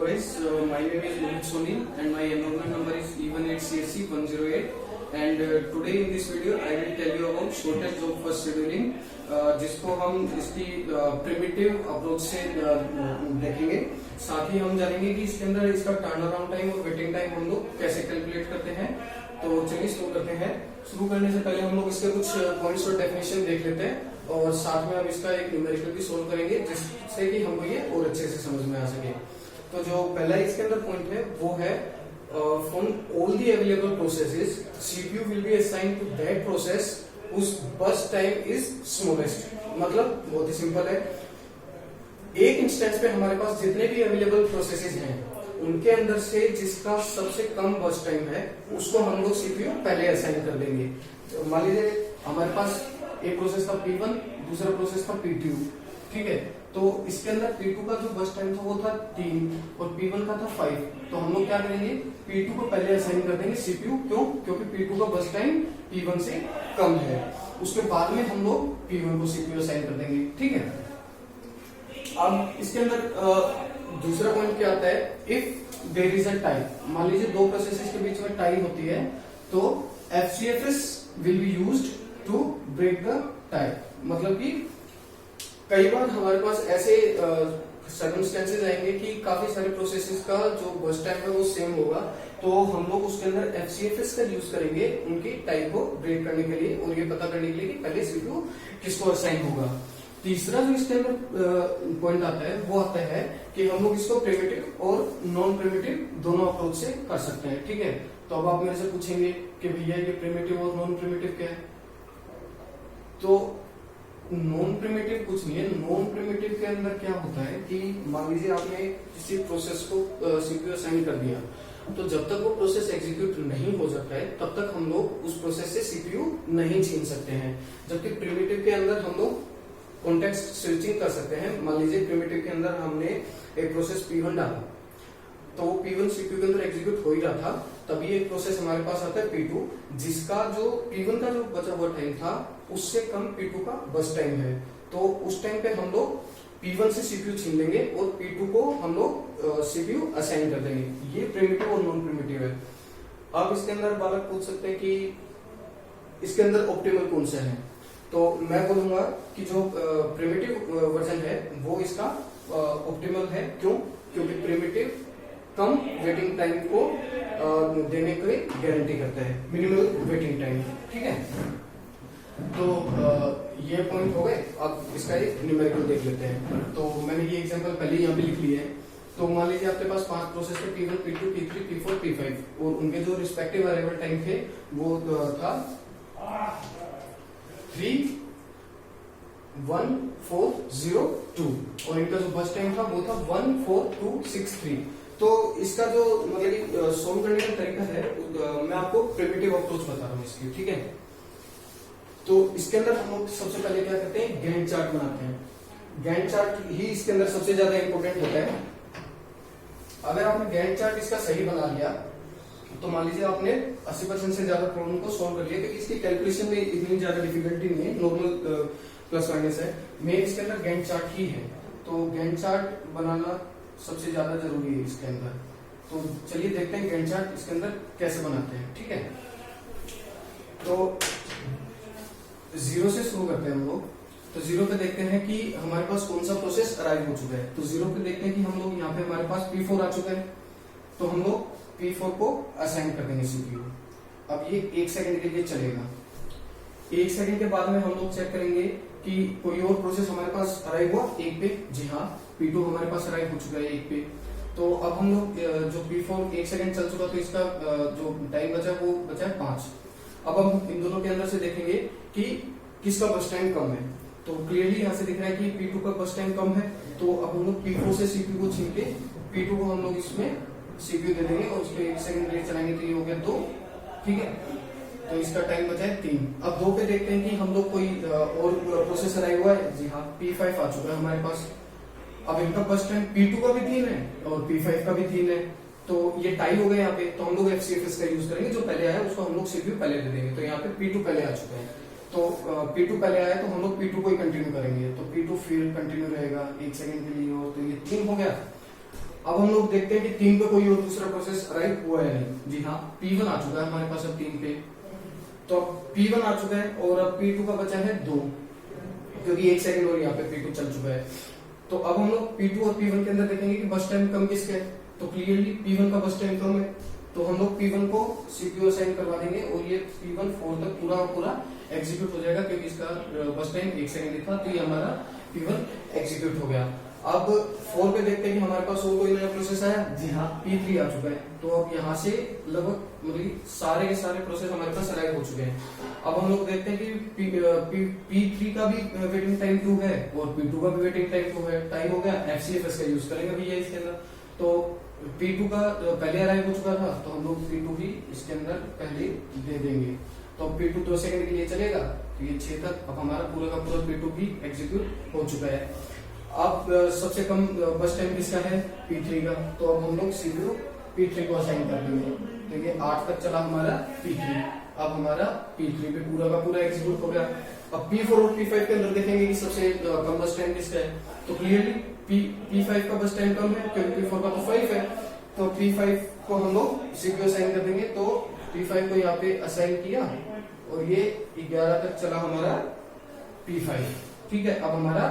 guys, my name is Mohit Soni and my enrollment number is E18CSC108 and today in this video I will tell you about shortest job first scheduling जिसको हम इसकी primitive approach से देखेंगे। साथ ही हम जानेंगे कि इसके अंदर इसका टर्न अराउंड टाइम और वेटिंग टाइम हम लोग कैसे कैलकुलेट करते हैं। तो चलिए शुरू करते हैं। शुरू करने से पहले हम लोग इसके कुछ पॉइंट्स और डेफिनेशन देख लेते हैं और साथ में हम इसका एक न्यूमेरिकल भी सोल्व करेंगे जिससे कि हमको ये और अच्छे से समझ में आ सके। तो जो पहला इसके अंदर पॉइंट है वो है from all the available processes CPU will be assigned to that process whose burst time is smallest. मतलब बहुत ही सिंपल है, एक इंस्टेंस पे हमारे पास जितने भी अवेलेबल प्रोसेसेस हैं उनके अंदर से जिसका सबसे कम बर्स्ट टाइम है उसको हम लोग सीपीयू पहले असाइन कर देंगे। तो मान लीजिए हमारे पास एक प्रोसेस था P1, दूसरा प्रोसेस था P2, ठीक है। तो इसके अंदर P2 का जो बर्स्ट टाइम था वो था 3 और P1 का था 5। तो हम लोग क्या करेंगे, P2 को पहले असाइन कर देंगे सीपीयू। क्यों? क्योंकि P2 का बर्स्ट टाइम P1 से कम है। उसके बाद में हम लोग P1 को सीपीयू असाइन कर देंगे, ठीक है। अब इसके अंदर दूसरा पॉइंट क्या आता है, if there is a tie. मान लीजिए दो प्रोसेसेस के बीच में टाई होती है तो FCFS will be used to break the tie. मतलब कि कई बार हमारे पास ऐसे सर्कमस्टेंसेस आएंगे कि काफी सारे प्रोसेसेस का जो बर्स्ट टाइम है वो सेम होगा, तो हम लोग उसके अंदर FCFS का यूज करेंगे उनकी टाइम को ब्रेक करने के लिए और ये पता करने के लिए कि पहले सीपीयू किसको असाइन होगा। तीसरा जो इसके अंदर पॉइंट आता है वो आता है कि हम लोग इसको प्रिमिटिव और नॉन प्रिमिटिव दोनों अप्रोच से कर सकते हैं, ठीक है। तो अब आप मेरे से पूछेंगे कि भैया ये प्रिमिटिव और नॉन प्रिमिटिव क्या है। तो नॉन प्रिमिटिव कुछ नहीं है। नॉन प्रिमिटिव के अंदर क्या होता है कि मान लीजिए आपने किसी प्रोसेस को सीपीयू असाइन कर दिया, तो जब तक वो प्रोसेस एग्जीक्यूट नहीं हो जाता है तब तक हम लोग उस प्रोसेस से सीपीयू नहीं छीन सकते हैं। जबकि प्रिमिटिव के अंदर हम लोग कॉन्टेक्स्ट स्विचिंग कर सकते हैं। मान लीजिए प्रिमिटिव के अंदर हमने एक प्रोसेस P1 डाला, तो वो P1 सीपीयू के अंदर एग्जीक्यूट हो ही रहा था, तभी एक प्रोसेस हमारे पास आता है P2 जिसका जो P1 का जो बचा हुआ टाइम था उससे कम P2 का बस टाइम है। तो उस टाइम पे हम लोग P1 से सीपीयू छीन लेंगे और P2 को हम लोग सीपीयू असाइन कर देंगे। ये प्रिमिटिव और नॉन प्रिमिटिव है। अब इसके अंदर बालक पूछ सकते हैं कि इसके अंदर ऑप्टिमल कौन सा है। तो मैं बोलूंगा कि जो प्रिमिटिव वर्जन है वो इसका ऑप्टिमल है। क्यों? क्योंकि प्रिमिटिव कम वेटिंग टाइम को देने की गारंटी करता है, मिनिमल वेटिंग टाइम, ठीक है। तो ये पॉइंट हो गए। अब इसका एक न्यूमेरिकल देख लेते हैं। तो मैंने ये एग्जांपल पहले यहाँ पे लिख लिया है। तो मान लीजिए आपके पास 5 प्रोसेस थे P1, P2, P3, P4, P5 और उनके जो रिस्पेक्टिव अराइवल टाइम थे वो था 3, 1, 4, 0, 2 और इनका जो बस टाइम था वो था 1, 4, 2, 6, 3। तो इसका जो मतलब सोल्व करने का तरीका है मैं आपको प्रिमिटिव अप्रोच बता रहा हूँ इसकी, ठीक है। तो इसके अंदर हम लोग सबसे पहले क्या करते हैं, गैंट चार्ट बनाते हैं। गैंट चार्ट ही इसके अंदर सबसे ज्यादा इंपॉर्टेंट होता है। अगर आपने गैंट चार्ट इसका सही बना लिया तो मान लीजिए आपने 80% से ज्यादा प्रॉब्लम को सोल्व कर लिया, क्योंकि इसकी कैलकुलेशन में इतनी ज्यादा डिफिकल्टी नहीं है, नॉर्मल प्लस माइनस है। मेन इसके अंदर गैंट चार्ट ही है। तो गैंट चार्ट बनाना सबसे ज्यादा जरूरी है इसके अंदर। तो चलिए देखते हैं गैंट चार्ट इसके अंदर कैसे बनाते हैं, ठीक है। तो 0 से शुरू करते हैं हम लोग। तो 0 पे देखते हैं कि हमारे पास कौन सा प्रोसेस अराइव हो चुका है। तो 0 पे देखते हैं कि हम लोग यहाँ पे हमारे पास P4 आ चुका है, तो हम लोग P4 को असाइन कर देंगे सीपीयू। अब ये 1 सेकंड के लिए चलेगा। 1 सेकंड के बाद में हम लोग चेक करेंगे कि कोई और प्रोसेस हमारे पास अराइव हुआ 1 पे। जी हाँ, P2 हमारे पास अराइव हो चुका है 1 पे। तो अब हम लोग जो P4 1 सेकंड चल चुका तो इसका जो टाइम बचा वो बचा है 5। अब हम इन दोनों के अंदर से देखेंगे कि किसका बस टाइम कम है। तो क्लियरली यहाँ से दिख रहा है कि P2 का बस टाइम कम है। तो अब हम लोग P4 से सीपीयू को छीन के P2 को हम लोग इसमें सीपीयू दे देंगे और उसको 1 सेकंड के लिए चलाएंगे तो ये हो गया 2, ठीक है। तो इसका टाइम बचा है 3। अब 2 पे देखते हैं कि हम लोग कोई और प्रोसेस अराइव हुआ है। जी हाँ, P5 आ चुका है हमारे पास। अब इनका बस टाइम P2 का भी 3 है और P5 का भी 3 है, तो ये टाई हो गए यहाँ पे। तो हम लोग FCFS का यूज करेंगे, जो पहले आया उसको हम लोग सीपीयू पहले दे देंगे। तो यहाँ पे P2 पहले आ चुका है, तो P2 पहले आया तो हम लोग P2 को ही कंटिन्यू करेंगे। तो P2 फिर कंटिन्यू रहेगा 1 सेकंड के लिए और तो ये 3 हो गया। अब हम लोग देखते हैं कि 3 पे कोई और दूसरा प्रोसेस अराइव हुआ है नहीं। जी हाँ, P1 आ चुका है हमारे पास अब 3 पे, तो अब P1 आ चुका है और अब P2 का बचा है 2, क्योंकि 1 सेकंड और यहाँ पे P2 चल चुका है। तो अब हम लोग P2 और P1 के अंदर देखेंगे कि बस टाइम कम किसका है, तो क्लियरली P1 का बस टाइम कम है, तो हम लोग P1 को CPU असाइन करवा देंगे और ये P1 4 तक पूरा पूरा एग्जीक्यूट हो जाएगा, क्योंकि इसका बस टाइम 1 सेकंड था, तो ये हमारा P1 एग्जीक्यूट हो गया। अब 4 पे देखते हैं कि हमारे पास और कोई नया प्रोसेस आया। जी हाँ, P3 आ चुका है, तो अब यहाँ से लगभग मतलब सारे के सारे प्रोसेस हमारे पास अराइव हो चुके हैं। अब हम लोग देखते हैं कि P3 का भी वेटिंग टाइम 2 है और P2 का भी वेटिंग टाइम 2 है। टाइम हो गया, FCFS का यूज करेंगे भैया इसके अंदर। तो P2 का पहले अराइव हो चुका था, तो हम लोग P2 भी इसके अंदर पहले दे देंगे। तो P2 2 सेकंड के लिए चलेगा, तो ये 6 तक अब हमारा पूरा का पूरा P2 भी एग्जीक्यूट हो चुका है। अब सबसे कम बस टाइम किसका है, P3 का, तो अब हम लोग CPU P3 को असाइन कर देंगे। देखिए 8 तक चला हमारा P3, अब हमारा P3 पे पूरा का पूरा एग्जीक्यूट हो गया। अब P4 और P5 के अंदर देखेंगे कि सबसे कम बस टाइम किसका है, तो क्लियरली P5 का बस टाइम कम है, क्योंकि P4 का तो 5 है, तो P5 को हम लोग CPU असाइन कर देंगे। तो P5 को यहाँ पे असाइन किया और ये 11 तक चला हमारा P5, ठीक है। अब हमारा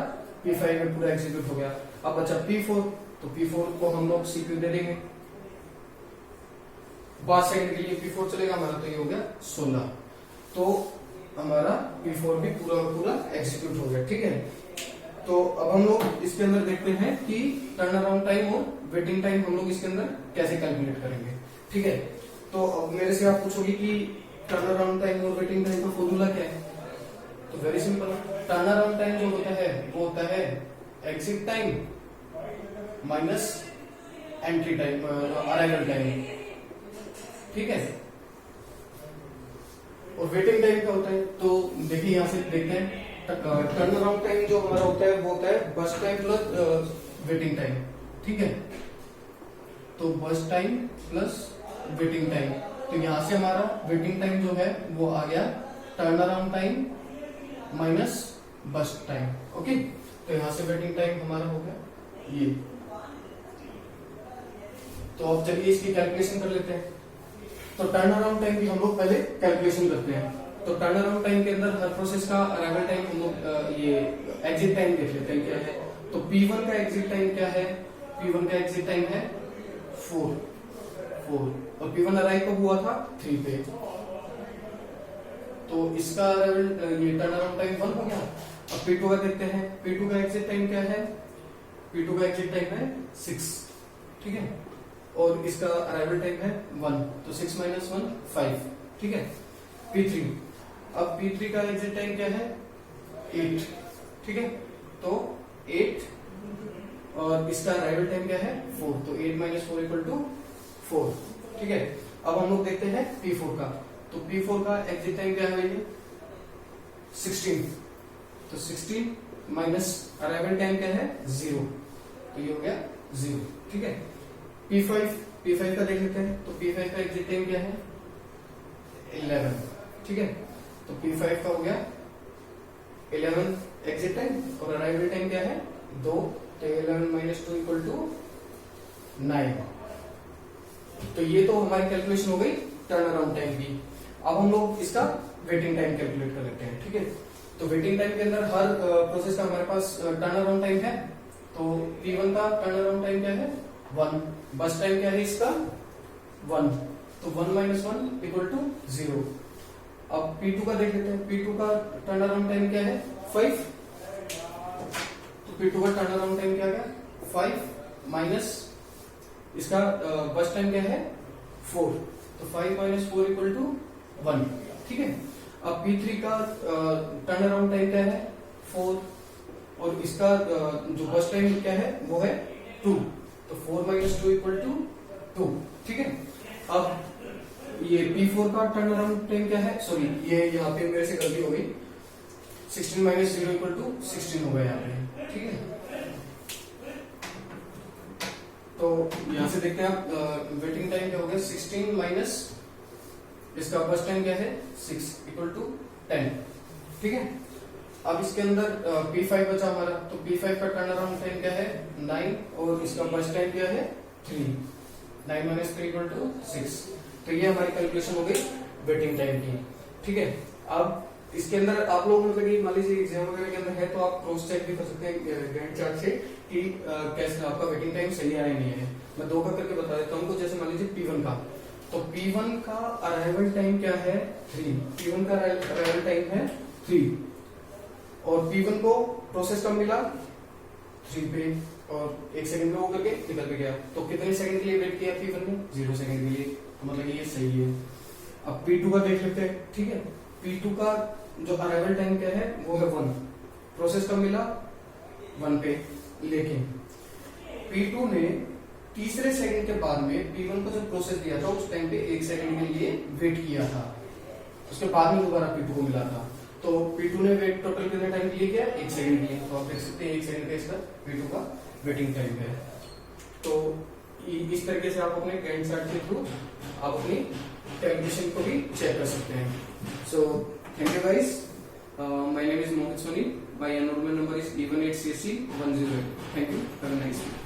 P5 में पूरा एग्जीक्यूट हो गया। अब बचा P4, तो P4 को हम लोग CPU दे देंगे, 5 सेकंड के लिए P4 चलेगा हमारा, तो ये हो गया 16। तो हमारा P4 भी पूरा पूरा एग्जीक्यूट हो गया, ठीक है। तो अब हम लोग इसके अंदर देखते हैं कि टर्न अराउंड टाइम और वेटिंग टाइम हम लोग इसके अंदर कैसे कैलकुलेट करेंगे, ठीक है। तो अब मेरे से आप पूछोगे कि टर्न अराउंड टाइम और वेटिंग टाइम का फॉर्मूला क्या है, तो very simple, turn around time जो होता है वो होता है exit time minus entry time, arrival time, ठीक है। और वेटिंग टाइम क्या होता है, तो देखिए यहां से देखते हैं, टर्न अराउंड टाइम जो हमारा होता है वो होता है बस टाइम प्लस वेटिंग टाइम, ठीक है। तो बस टाइम प्लस वेटिंग टाइम, तो यहां से हमारा वेटिंग टाइम जो है वो आ गया टर्न अराउंड टाइम माइनस बस टाइम, ओके। तो यहां से वेटिंग टाइम हमारा हो गया ये। तो अब चलिए इसकी कैलकुलेशन कर लेते हैं। तो टर्न अराउंड टाइम की हम लोग पहले कैलकुलेशन करते हैं। तो टर्न अराउंड टाइम के अंदर हर प्रोसेस का अराइवल टाइम हम लोग ये एग्जिट टाइम देख लेते हैं क्या है। तो P1 का एग्जिट टाइम क्या है, P1 का एग्जिट टाइम है 4 और P1 अराइव कब हुआ था 3 पे, तो इसका ये टर्न अराउंड टाइम 1 हो गया। अब P2 का देखते हैं, P2 का एग्जिट टाइम क्या है, P2 का एग्जिट टाइम है 6, ठीक है, और इसका अराइवल टाइम है 1, तो 6 माइनस 1 5, ठीक है। P3, अब P3 का एग्जिट टाइम क्या है 8, ठीक है, तो 8 और इसका अराइवल टाइम क्या है 4, तो 8 माइनस 4 इक्वल टू 4, ठीक है। अब हम लोग देखते हैं P4 का, तो P4 का एग्जिट टाइम क्या है भैया 16, तो 16 माइनस अराइवल टाइम क्या है 0, तो ये हो गया 0, ठीक है। P5 का देख लेते हैं, तो P5 का एग्जिट टाइम क्या है 11, ठीक है, तो P5 का हो गया 11 एग्जिट टाइम और अराइवल टाइम क्या है 2, तो 11 माइनस 2 इक्वल टू 9। तो ये तो हमारी कैलकुलेशन हो गई टर्न अराउंड टाइम की। अब हम लोग इसका वेटिंग टाइम कैलकुलेट कर लेते हैं, ठीक है। तो वेटिंग टाइम के अंदर हर प्रोसेस का हमारे पास टर्न अराउंड टाइम है। तो P1 का टर्न अराउंड टाइम क्या है 1, बस टाइम क्या है इसका 1, तो 1 माइनस 1 इक्वल टू 0। अब P2 का देख लेते हैं, P2 का टर्न अराउंड टाइम क्या है 5, तो P2 का टर्न अराउंड टाइम क्या है 5 माइनस इसका बस टाइम क्या है 4, तो 5 माइनस 4 इक्वल टू 1, ठीक है। अब P3 का टर्न अराउंड टाइम क्या है 4 और इसका जो बस टाइम क्या है वो है 2, तो 4 माइनस 2 इक्वल टू 2, ठीक है। अब ये P4 का टर्न अराउंड टाइम क्या है, सॉरी ये यहाँ पे मेरे से गलती हो गई, 16 माइनस 0 इक्वल टू 16 हो गया यहाँ पे, ठीक है। तो यहां से देखते हैं आप वेटिंग टाइम क्या हो गया 16 माइनस इसका बस टाइम क्या है 6 इक्वल टू 10, ठीक है। अब इसके अंदर P5 बचा हमारा, तो P5 का टर्न अराउंड टाइम क्या है 9 और इसका बस टाइम क्या है 3, 9 minus 3 equal to 6। तो ये हमारी कैलकुलेशन हो गई वेटिंग टाइम की। ठीक है, अब इसके अंदर आप लोग मतलब कि मान लीजिए एग्जाम वगैरह के अंदर है तो आप क्रॉस चेक भी कर सकते हैं गैंट चार्ट से कि कैसे आपका वेटिंग टाइम सही है या नहीं है। मैं 2 का करके बता देता हूँ। जैसे मान लीजिए P1 का, तो P1 का अराइवल टाइम क्या है 3, P1 का अराइवल टाइम है 3 और P1 को प्रोसेस कब मिला 3 पे और 1 सेकंड में वो करके निकल भी गया। तो कितने सेकंड के लिए वेट किया P1 ने 0 सेकंड के लिए, तो मतलब ये सही है। अब P2 का देख लेते हैं। ठीक है, P2 का जो अराइवल टाइम क्या है वो है 1, प्रोसेस कब मिला 1 पे, लेकिन P2 ने तीसरे सेकंड के बाद में P1 को जब प्रोसेस दिया था उस टाइम पे 1 सेकंड के लिए वेट किया था, उसके बाद में दोबारा P2 को मिला था। तो P2 ने वेट टोटल कितने टाइम के लिए किया 1 सेकंड के लिए, तो आप देख सकते हैं 1 सेकंड का इसका P2 का वेटिंग टाइम है। तो इस तरीके से आप अपने गैंट चार्ट के थ्रू आप अपनी कैलकुलेशन को भी चेक कर सकते हैं। So thank you guys, my name is Mohit Soni, my enrolment number is E18CSC 108। Thank you, have a nice day.